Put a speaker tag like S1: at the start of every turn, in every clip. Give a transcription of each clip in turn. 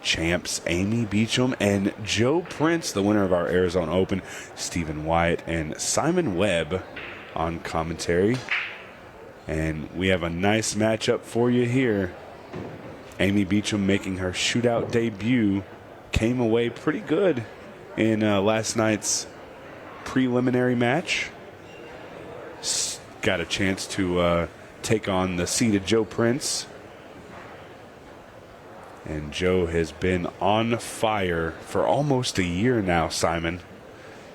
S1: champs Amy Beauchamp and Joe Prince, the winner of our Arizona Open, Stephen Wyatt and Simon Webb on commentary. And we have a nice matchup for you here. Amy Beauchamp making her Shootout debut, came away pretty good in last night's preliminary match. Got a chance to take on the seeded Joe Prince. And Joe has been on fire for almost a year now, Simon.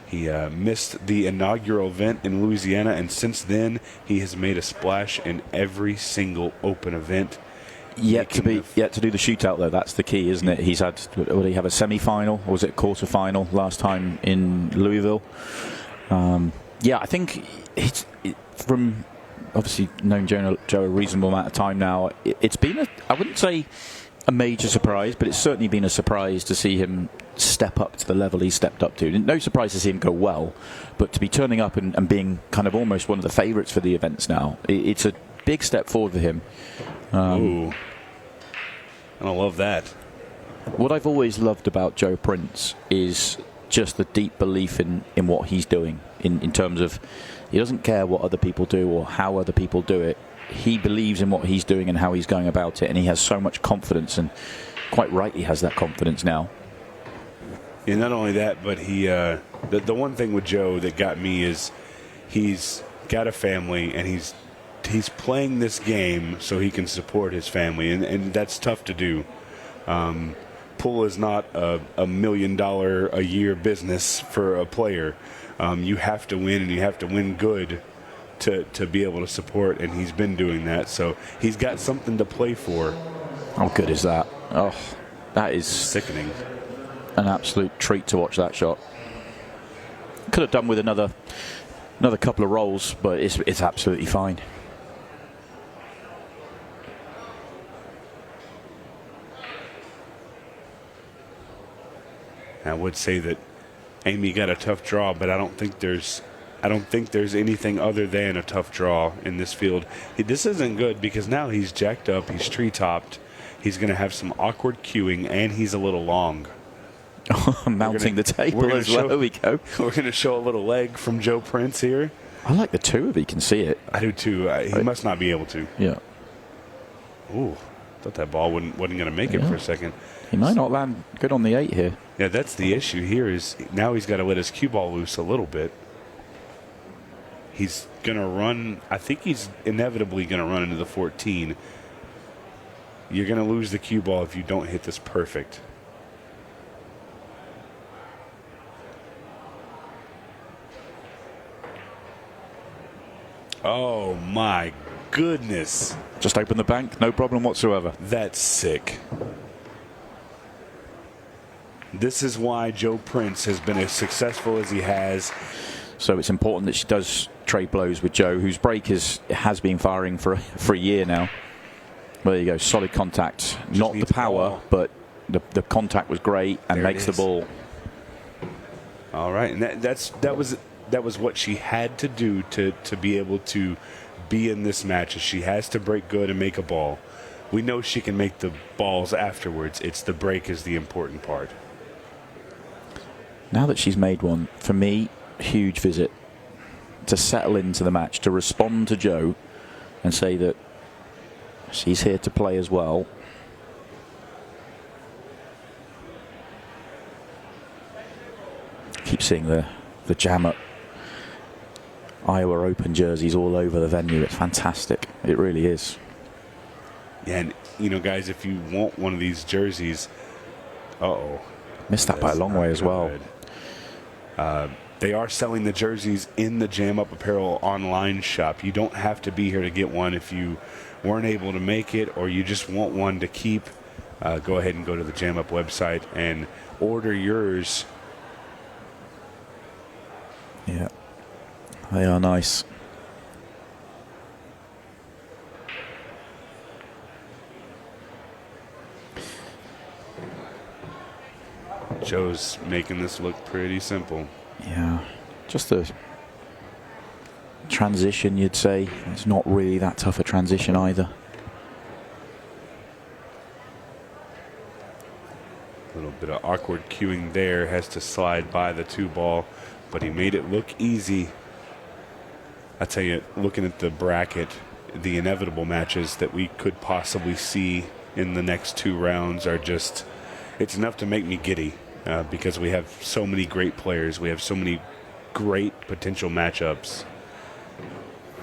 S1: He missed the inaugural event in Louisiana, and since then he has made a splash in every single Open event.
S2: Yet to do the Shootout, though. That's the key, isn't it? He's had, would he have a semi-final, or was it a quarter-final last time in Louisville? Yeah, I think it's from obviously known Joe a reasonable amount of time now. It's been I wouldn't say a major surprise, but it's certainly been a surprise to see him step up to the level he stepped up to. No surprise to see him go well, but to be turning up and being kind of almost one of the favourites for the events now, it's a big step forward for him.
S1: Ooh. I love that.
S2: What I've always loved about Joe Prince is just the deep belief in what he's doing, in terms of he doesn't care what other people do or how other people do it. He believes in what he's doing and how he's going about it, and he has so much confidence, and quite rightly has that confidence now.
S1: Yeah, not only that, but he the one thing with Joe that got me is he's got a family, and he's playing this game so he can support his family, and that's tough to do. Pool is not a $1 million a year business for a player. You have to win, and you have to win good to be able to support, and he's been doing that. So he's got something to play for.
S2: How good is that? Oh, that is
S1: sickening.
S2: An absolute treat to watch that shot. Could have done with another couple of rolls, but it's absolutely fine.
S1: I would say that Amy got a tough draw, but I don't think there's anything other than a tough draw in this field. This isn't good because now he's jacked up, he's tree-topped, he's going to have some awkward cueing, and he's a little long.
S2: Mounting the table as well. There we go.
S1: We're going to show a little leg from Joe Prince here.
S2: I like the two if he can see it.
S1: I do too. He must not be able to.
S2: Yeah.
S1: Ooh, thought that ball wasn't going to make it for a second.
S2: He might not land good on the 8 here.
S1: Yeah, that's the issue here is now he's got to let his cue ball loose a little bit. He's going to run. I think he's inevitably going to run into the 14. You're going to lose the cue ball if you don't hit this perfect. Oh, my goodness.
S2: Just open the bank, no problem whatsoever.
S1: That's sick. This is why Joe Prince has been as successful as he has.
S2: So it's important that she does trade blows with Joe, whose break has been firing for a year now. Well, there you go, solid contact. Not the power, but the contact was great and makes the ball.
S1: All right, and that was what she had to do to be able to be in this match. She has to break good and make a ball. We know she can make the balls afterwards. It's the break is the important part.
S2: Now that she's made one, for me, huge visit to settle into the match, to respond to Joe and say that she's here to play as well. Keep seeing the jam up Iowa Open jerseys all over the venue. It's fantastic. It really is.
S1: Yeah, and you know, guys, if you want one of these jerseys,
S2: missed that by a long way as well.
S1: They are selling the jerseys in the Jam Up Apparel online shop. You don't have to be here to get one if you weren't able to make it or you just want one to keep. Go ahead and go to the Jam Up website and order yours.
S2: Yeah, they are nice.
S1: Joe's making this look pretty simple.
S2: Yeah, just a transition, you'd say. It's not really that tough a transition either.
S1: A little bit of awkward cueing there. Has to slide by the 2-ball, but he made it look easy. I tell you, looking at the bracket, the inevitable matches that we could possibly see in the next 2 rounds are just, it's enough to make me giddy because we have so many great players. We have so many great potential matchups.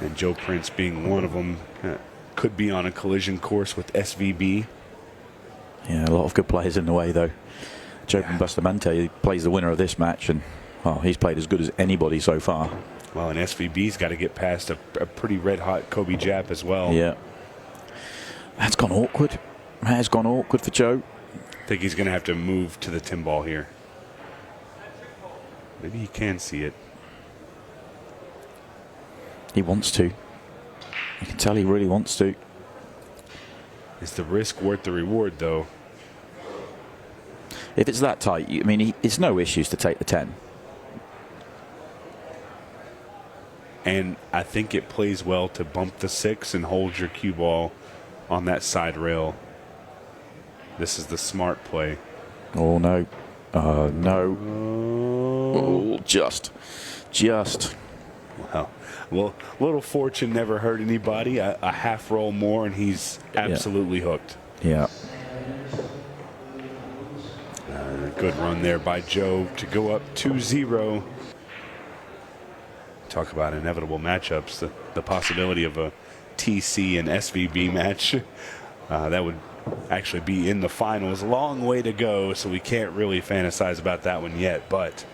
S1: And Joe Prince being one of them, could be on a collision course with SVB.
S2: Yeah, a lot of good players in the way, though. Joe Bustamante, he plays the winner of this match, and he's played as good as anybody so far.
S1: Well, and SVB's got to get past a pretty red-hot Kobe Jap as well.
S2: Yeah. That's gone awkward. That has gone awkward for Joe.
S1: I think he's going to have to move to the 10-ball here. Maybe he can see it.
S2: He wants to. You can tell he really wants to.
S1: Is the risk worth the reward, though?
S2: If it's that tight, I mean, it's no issues to take the 10.
S1: And I think it plays well to bump the 6 and hold your cue ball on that side rail. This is the smart play.
S2: Oh, no. No. Oh, just.
S1: Well, little fortune never hurt anybody. A half roll more, and he's absolutely hooked.
S2: Yeah.
S1: Good run there by Joe to go up 2-0. Talk about inevitable matchups. The possibility of a TC and SVB match. That would actually be in the finals. Long way to go, so we can't really fantasize about that one yet, but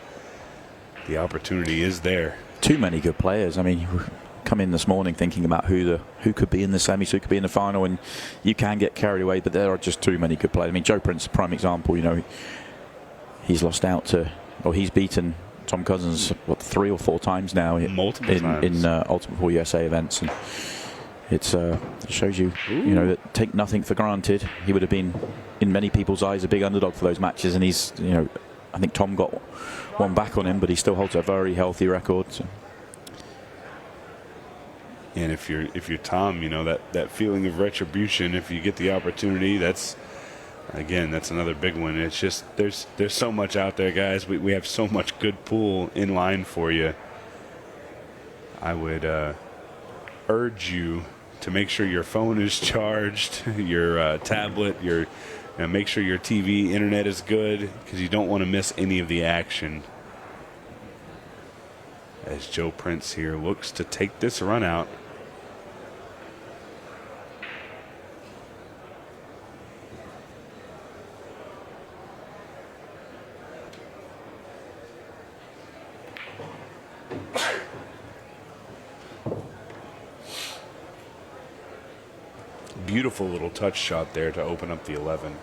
S1: the opportunity is there.
S2: Too many good players. I mean, you come in this morning thinking about who could be in the semis, who could be in the final, and you can get carried away, but there are just too many good players. I mean, Joe Prince, prime example, you know, he's lost out to, or he's beaten Tom Cousins, what, 3 or 4 times now
S1: Multiple times.
S2: in Ultimate Pool USA events, and it shows you, you know, that take nothing for granted. He would have been, in many people's eyes, a big underdog for those matches, and he's, you know, I think Tom got one back on him, but he still holds a very healthy record. So.
S1: And if you're Tom, you know, that feeling of retribution, if you get the opportunity, that's another big one. It's just there's so much out there, guys. We have so much good pool in line for you. I would urge you to make sure your phone is charged, your tablet, make sure your TV internet is good, because you don't want to miss any of the action. As Joe Prince here looks to take this run out. Beautiful little touch shot there to open up the 11.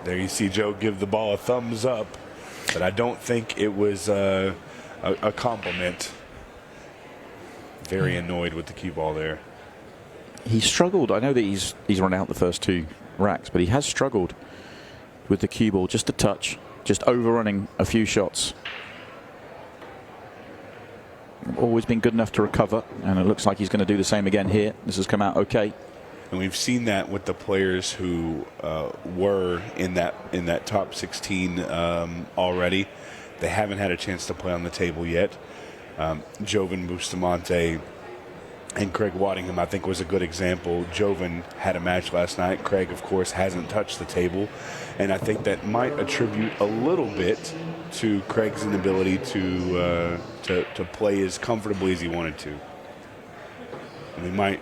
S1: There you see Joe give the ball a thumbs up, but I don't think it was a compliment. Very annoyed with the cue ball there.
S2: He struggled. I know that he's run out the first 2 racks, but he has struggled with the cue ball, just a touch, just overrunning a few shots. Always been good enough to recover, and it looks like he's going to do the same again here. This has come out okay.
S1: And we've seen that with the players who were in that top 16 already. They haven't had a chance to play on the table yet. Jovan Bustamante and Craig Waddingham, I think, was a good example. Jovan had a match last night. Craig, of course, hasn't touched the table. And I think that might attribute a little bit to Craig's inability to play as comfortably as he wanted to. And we might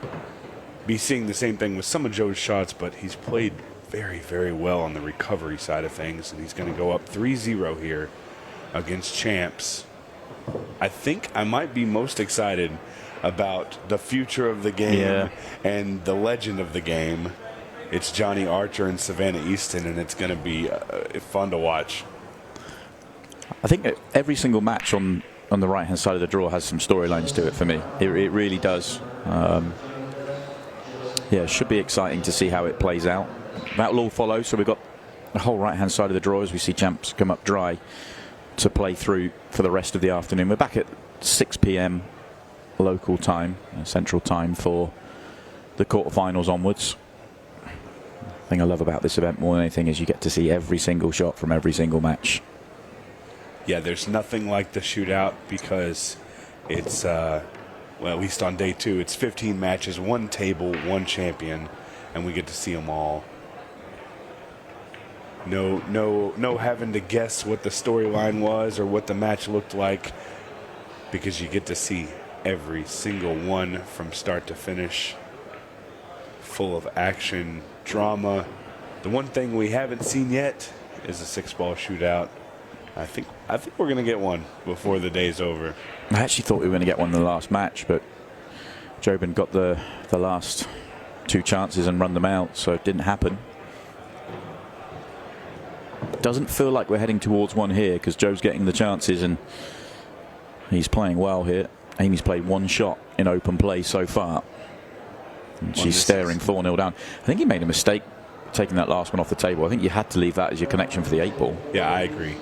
S1: be seeing the same thing with some of Joe's shots, but he's played very, very well on the recovery side of things. And he's going to go up 3-0 here against Champs. I think I might be most excited about the future of the game and the legend of the game. It's Johnny Archer and Savannah Easton, and it's going to be fun to watch.
S2: I think every single match on the right-hand side of the draw has some storylines to it for me. It really does. It should be exciting to see how it plays out. That will all follow. So we've got the whole right-hand side of the draw as we see champs come up dry to play through for the rest of the afternoon. We're back at 6 p.m. local time, central time, for the quarterfinals onwards. The thing I love about this event more than anything is you get to see every single shot from every single match.
S1: Yeah, there's nothing like the shootout because it's, well, at least on day 2, it's 15 matches, 1 table, 1 champion, and we get to see them all. No having to guess what the storyline was or what the match looked like, because you get to see every single one from start to finish, full of action, drama. The one thing we haven't seen yet is a 6-ball shootout. I think we're going to get one before the day's over.
S2: I actually thought we were going to get one in the last match, but Jobin got the last 2 chances and run them out, so it didn't happen. Doesn't feel like we're heading towards one here because Joe's getting the chances and he's playing well here. Amy's played 1 shot in open play so far. And she's staring 4-0 down. I think he made a mistake taking that last one off the table. I think you had to leave that as your connection for the 8-ball.
S1: Yeah, I agree.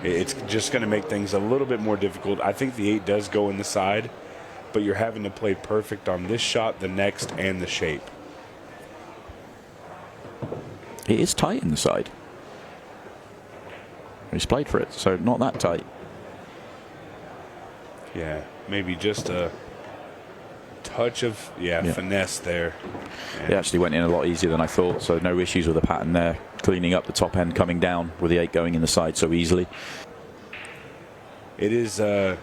S1: It's just going to make things a little bit more difficult. I think the 8 does go in the side, but you're having to play perfect on this shot, the next, and the shape.
S2: It is tight in the side. He's played for it, so not that tight.
S1: Yeah, maybe just a touch of finesse there.
S2: It actually went in a lot easier than I thought, so no issues with the pattern there. Cleaning up the top end, coming down with the 8 going in the side so easily.
S1: It is. I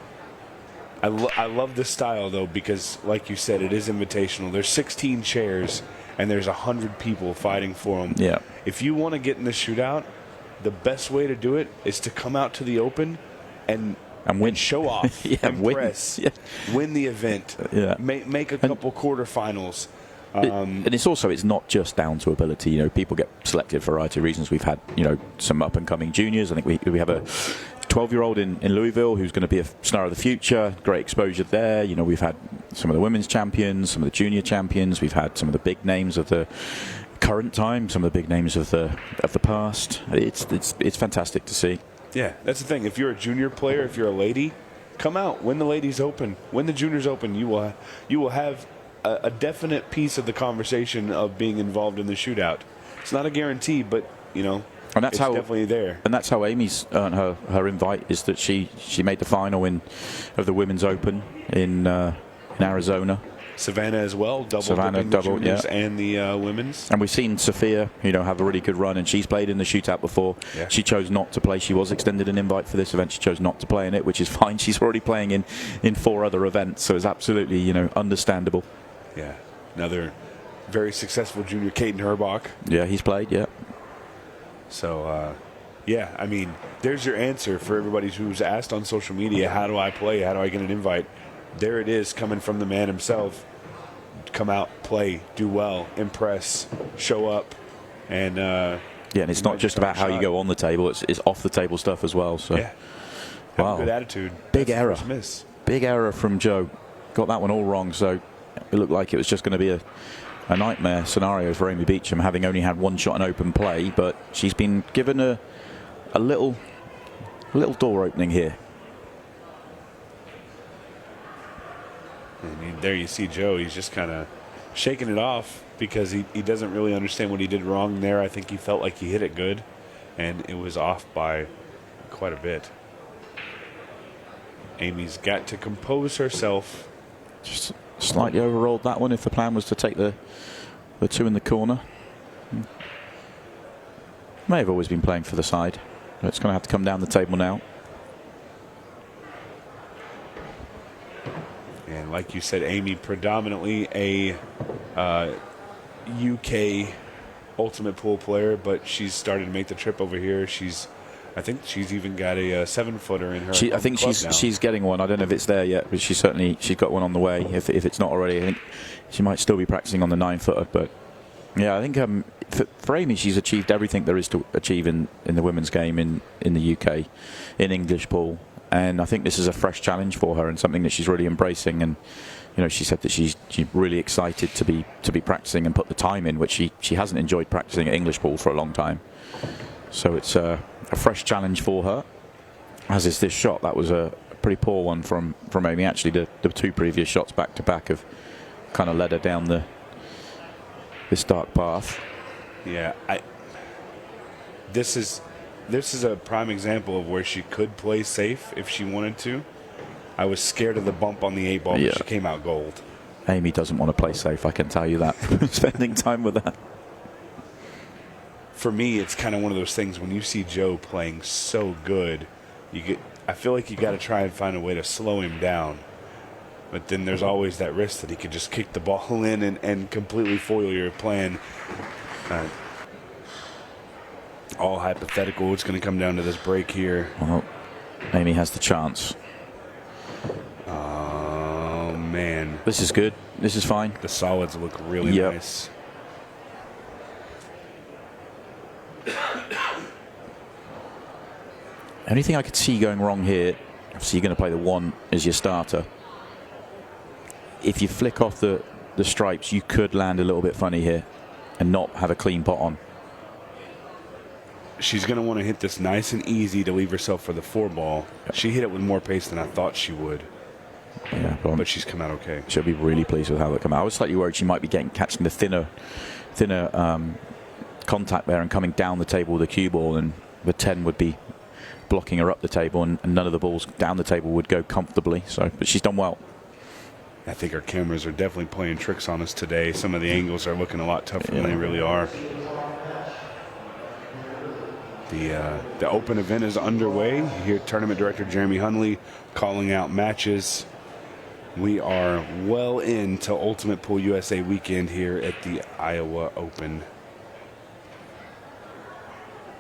S1: love this style though, because like you said, it is invitational. There's 16 chairs and there's 100 people fighting for them.
S2: Yeah.
S1: If you want to get in the shootout, the best way to do it is to come out to the open and
S2: win,
S1: show off, impress, win the event, make a couple quarterfinals.
S2: And it's not just down to ability. You know, people get selected for a variety of reasons. We've had, you know, some up and coming juniors. I think we have a 12-year-old in Louisville who's going to be a star of the future. Great exposure there. You know, we've had some of the women's champions, some of the junior champions. We've had some of the big names of the current time, some of the big names of the past. It's fantastic to see.
S1: Yeah, that's the thing. If you're a junior player, if you're a lady, come out, win the ladies open, win the juniors open. You will have a definite piece of the conversation of being involved in the shootout. It's not a guarantee, but you know, and that's it's definitely there.
S2: And that's how Amy's earned her invite, is that she made the final of the women's open in Arizona.
S1: Savannah as well, the juniors and the women's.
S2: And we've seen Sophia, you know, have a really good run, and she's played in the shootout before. Yeah. She chose not to play. She was extended an invite for this event. She chose not to play in it, which is fine. She's already playing in 4 other events, so it's absolutely, you know, understandable.
S1: Yeah, another very successful junior, Caden Herbach.
S2: Yeah, he's played. Yeah.
S1: So, yeah, I mean, there's your answer for everybody who's asked on social media, how do I play? How do I get an invite? There it is, coming from the man himself. Come out, play, do well, impress, show up, and
S2: and it's not just about how you go on the table; it's off the table stuff as well. So,
S1: yeah, have a good attitude.
S2: Big error, big error from Joe. Got that one all wrong. So it looked like it was just going to be a nightmare scenario for Amy Beauchamp, having only had 1 shot in open play. But she's been given a little door opening here.
S1: And there you see Joe. He's just kind of shaking it off because he doesn't really understand what he did wrong there. I think he felt like he hit it good, and it was off by quite a bit. Amy's got to compose herself.
S2: Just slightly overrolled that one if the plan was to take the 2 in the corner. May have always been playing for the side, but it's going to have to come down the table now.
S1: And like you said, Amy, predominantly a UK ultimate pool player, but she's started to make the trip over here. I think she's even got a 7-footer in her.
S2: I think she's getting one. I don't know if it's there yet, but she's got one on the way. If it's not already, I think she might still be practicing on the 9-footer. But yeah, I think for Amy, she's achieved everything there is to achieve in the women's game in the UK, in English pool. And I think this is a fresh challenge for her and something that she's really embracing. And you know, she said that she's really excited to be practicing and put the time in, which she hasn't enjoyed practicing at English pool for a long time. So it's a fresh challenge for her, as is this shot. That was a pretty poor one from Amy. Actually, the two previous shots back to back have kind of led her down this dark path.
S1: Yeah, this is a prime example of where she could play safe if she wanted to. I was scared of the bump on the 8-ball, but she came out gold.
S2: Amy doesn't want to play safe, I can tell you that, spending time with her.
S1: For me, it's kind of one of those things when you see Joe playing so good, I feel like you got to try and find a way to slow him down. But then there's always that risk that he could just kick the ball in and completely foil your plan. All hypothetical. It's going to come down to this break here.
S2: Well, Amy has the chance.
S1: Oh, man.
S2: This is good. This is fine.
S1: The solids look really nice.
S2: Anything I could see going wrong here, obviously you're going to play the 1 as your starter. If you flick off the stripes, you could land a little bit funny here and not have a clean pot on.
S1: She's going to want to hit this nice and easy to leave herself for the 4-ball. She hit it with more pace than I thought she would.
S2: Yeah,
S1: but she's come out okay.
S2: She'll be really pleased with how they come out. I was slightly worried she might be catching the thinner contact there and coming down the table with a cue ball, and the 10 would be blocking her up the table, and none of the balls down the table would go comfortably. So, but she's done well.
S1: I think our cameras are definitely playing tricks on us today. Some of the angles are looking a lot tougher than they really are. The open event is underway. You hear Tournament Director Jeremy Hunley calling out matches. We are well into Ultimate Pool USA weekend here at the Iowa Open.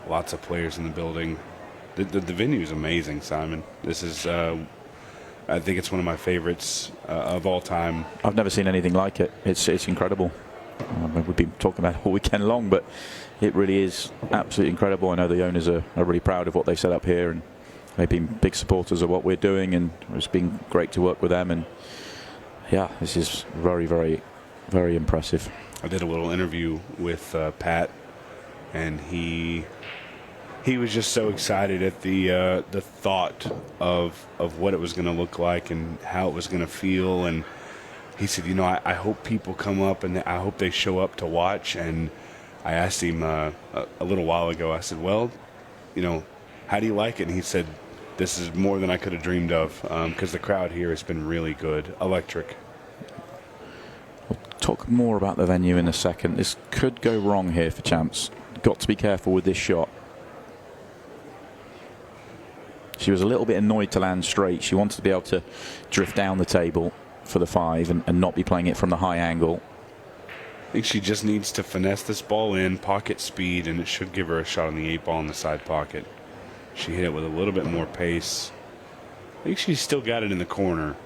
S1: Lots of players in the building. The venue is amazing, Simon. This is, I think it's one of my favorites of all time.
S2: I've never seen anything like it. It's incredible. We've been talking about it all weekend long, but it really is absolutely incredible. I know the owners are really proud of what they set up here, and they've been big supporters of what we're doing, and it's been great to work with them. And yeah, this is very, very, very impressive.
S1: I did a little interview with Pat, and he was just so excited at the thought of what it was going to look like and how it was going to feel. And he said, I hope people come up and I hope they show up to watch. And I asked him a little while ago, I said, well, how do you like it? And he said, this is more than I could have dreamed of, because the crowd here has been really good, electric.
S2: We'll talk more about the venue in a second. This could go wrong here for Champs. Got to be careful with this shot. She was a little bit annoyed to land straight. She wanted to be able to drift down the table for the 5 and not be playing it from the high angle.
S1: I think she just needs to finesse this ball in, pocket speed, and it should give her a shot on the 8-ball in the side pocket. She hit it with a little bit more pace. I think she's still got it in the corner.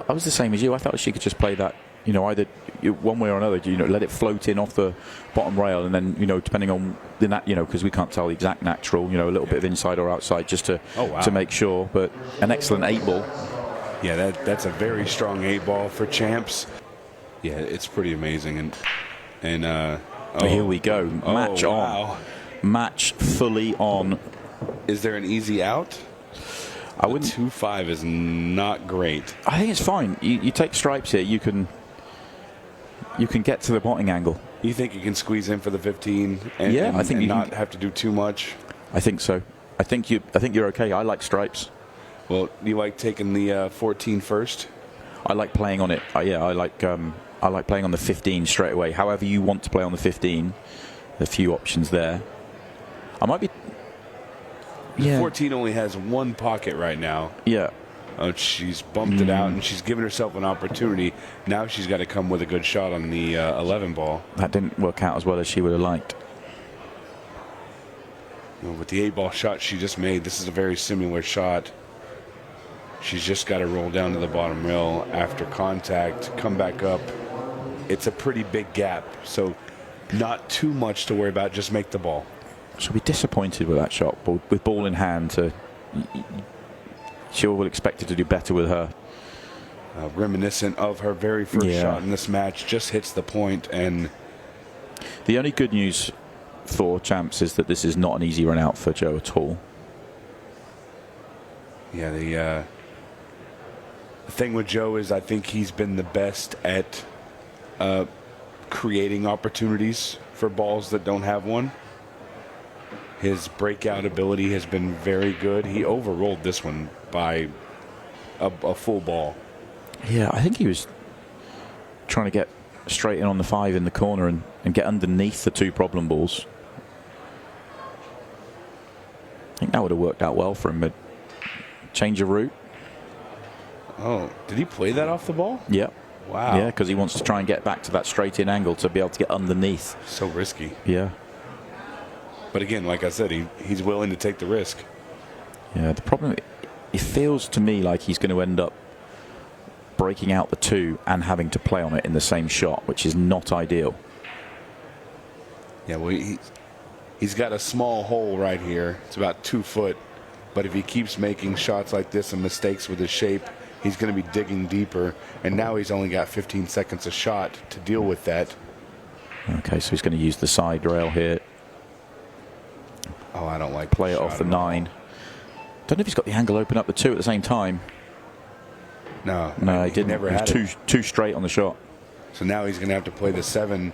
S2: I was the same as you. I thought she could just play that, either one way or another. Let it float in off the bottom rail, and then depending on the because we can't tell the exact natural. A little bit of inside or outside just to make sure. But an excellent 8-ball.
S1: Yeah, that's a very strong 8-ball for Champs. Yeah, it's pretty amazing. And
S2: here we go. Match on. Match fully on.
S1: Is there an easy out? I wouldn't. 2-5 is not great.
S2: I think it's fine. You take stripes here. You can get to the potting angle.
S1: You think you can squeeze in for the 15 and,
S2: I think you
S1: not have to do too much?
S2: I think so. I think you're okay. I like stripes.
S1: Well, you like taking the 14 first?
S2: I like playing on it. I like playing on the 15 straight away. However you want to play on the 15, a few options there. I might be.
S1: The 14 only has one pocket right now.
S2: Yeah.
S1: She's bumped it out, and she's given herself an opportunity. Now she's got to come with a good shot on the 11 ball.
S2: That didn't work out as well as she would have liked.
S1: With the 8-ball shot she just made, this is a very similar shot. She's just got to roll down to the bottom rail after contact, come back up. It's a pretty big gap, so not too much to worry about. Just make the ball.
S2: She'll be disappointed with that shot, but with ball in hand, she will expect her to do better with her.
S1: Reminiscent of her very first shot in this match, just hits the point, and
S2: The only good news for Champs is that this is not an easy run out for Joe at all.
S1: Yeah, the thing with Joe is I think he's been the best at creating opportunities for balls that don't have one. His breakout ability has been very good. He overrolled this one by a full ball.
S2: Yeah, I think he was trying to get straight in on the 5 in the corner and get underneath the 2 problem balls. I think that would have worked out well for him, but change of route.
S1: Oh, did he play that off the ball?
S2: Yeah.
S1: Wow.
S2: Yeah, because he wants to try and get back to that straight in angle to be able to get underneath.
S1: So risky.
S2: Yeah.
S1: But again, like I said, he's willing to take the risk.
S2: Yeah, the problem, it feels to me like he's going to end up breaking out the 2 and having to play on it in the same shot, which is not ideal.
S1: Yeah, well, he's got a small hole right here. It's about 2 foot. But if he keeps making shots like this and mistakes with his shape, he's going to be digging deeper. And now he's only got 15 seconds a shot to deal with that.
S2: Okay, so he's going to use the side rail here.
S1: Oh, I don't like
S2: play it off the 9. Don't know if he's got the angle open up the 2 at the same time.
S1: No,
S2: he didn't.
S1: Never
S2: had
S1: had it.
S2: Too straight on the shot.
S1: So now he's going to have to play the 7,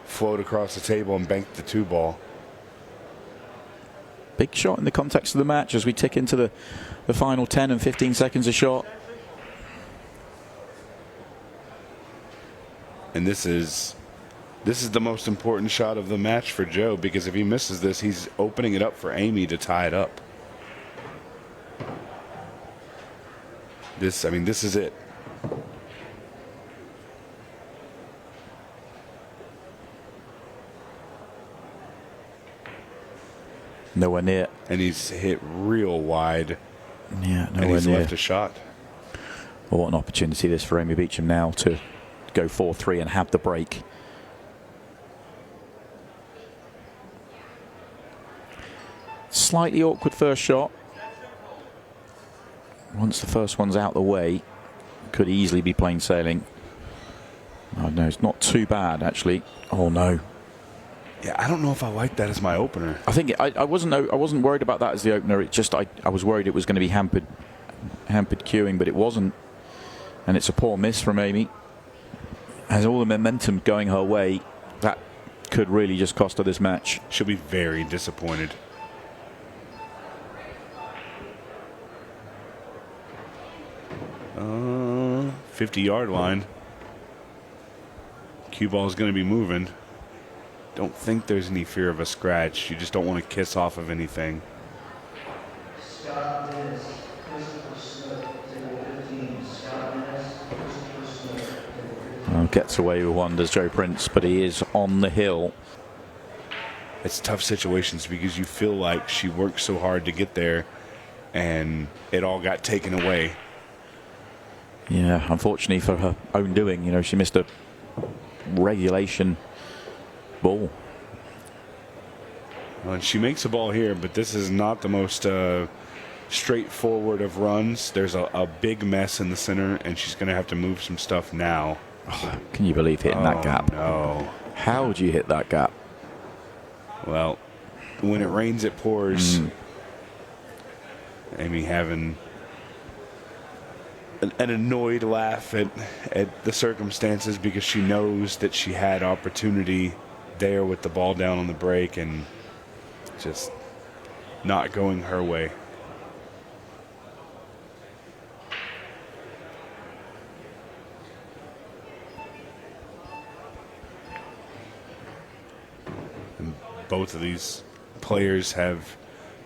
S1: float across the table, and bank the 2 ball.
S2: Big shot in the context of the match as we tick into the final 10 and 15 seconds a shot.
S1: And this is the most important shot of the match for Joe, because if he misses this, he's opening it up for Amy to tie it up. This is it.
S2: Nowhere near.
S1: And he's hit real wide.
S2: Yeah, nowhere
S1: and he's
S2: near.
S1: left a shot.
S2: Well, what an opportunity this for Amy Beauchamp now to go 4-3 and have the break. Slightly awkward first shot. Once the first one's out the way, could easily be plain sailing. Oh no, it's not too bad actually. Oh no.
S1: Yeah, I don't know if I like that as my opener.
S2: I think I wasn't worried about that as the opener. It just I was worried it was going to be hampered queuing, but it wasn't. And it's a poor miss from Amy. Has all the momentum going her way. That could really just cost her this match.
S1: She'll be very disappointed. Uh, 50-yard line. Cue ball is going to be moving. Don't think there's any fear of a scratch. You just don't want to kiss off of anything.
S2: Gets away with one, does Joe Prince, but he is on the hill.
S1: It's tough situations because you feel like she worked so hard to get there and it all got taken away.
S2: Yeah, unfortunately for her own doing, you know, she missed a regulation ball.
S1: Well, and she makes a ball here, but this is not the most straightforward of runs. There's a big mess in the center, and she's going to have to move some stuff now.
S2: Oh, can you believe hitting that gap?
S1: No.
S2: How would you hit that gap?
S1: Well, when it rains, it pours. Amy having an annoyed laugh at the circumstances because she knows that she had opportunity there with the ball down on the break and just not going her way. And both of these players have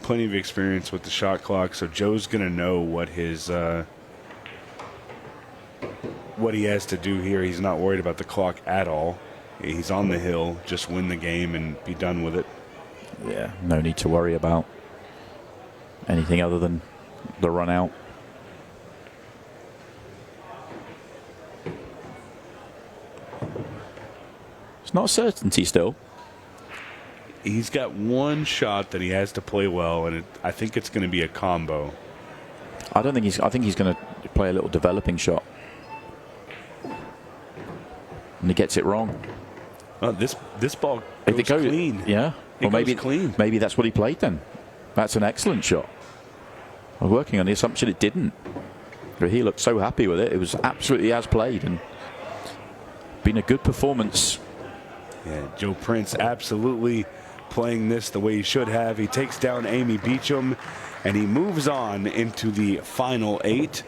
S1: plenty of experience with the shot clock, so Joe's going to know what his what he has to do here. He's not worried about the clock at all. He's on the hill, just win the game and be done with it.
S2: Yeah, no need to worry about anything other than the run out. It's not a certainty still.
S1: He's got one shot that he has to play well, and I think it's going to be a combo.
S2: I think he's going to play a little developing shot. And he gets it wrong.
S1: This ball goes clean.
S2: Yeah.
S1: It
S2: Well,
S1: goes clean.
S2: Maybe that's what he played then. That's an excellent shot. I was working on the assumption it didn't. But he looked so happy with it. It was absolutely as played and been a good performance.
S1: Yeah, Joe Prince absolutely playing this the way he should have. He takes down Amy Beauchamp and he moves on into the final 8.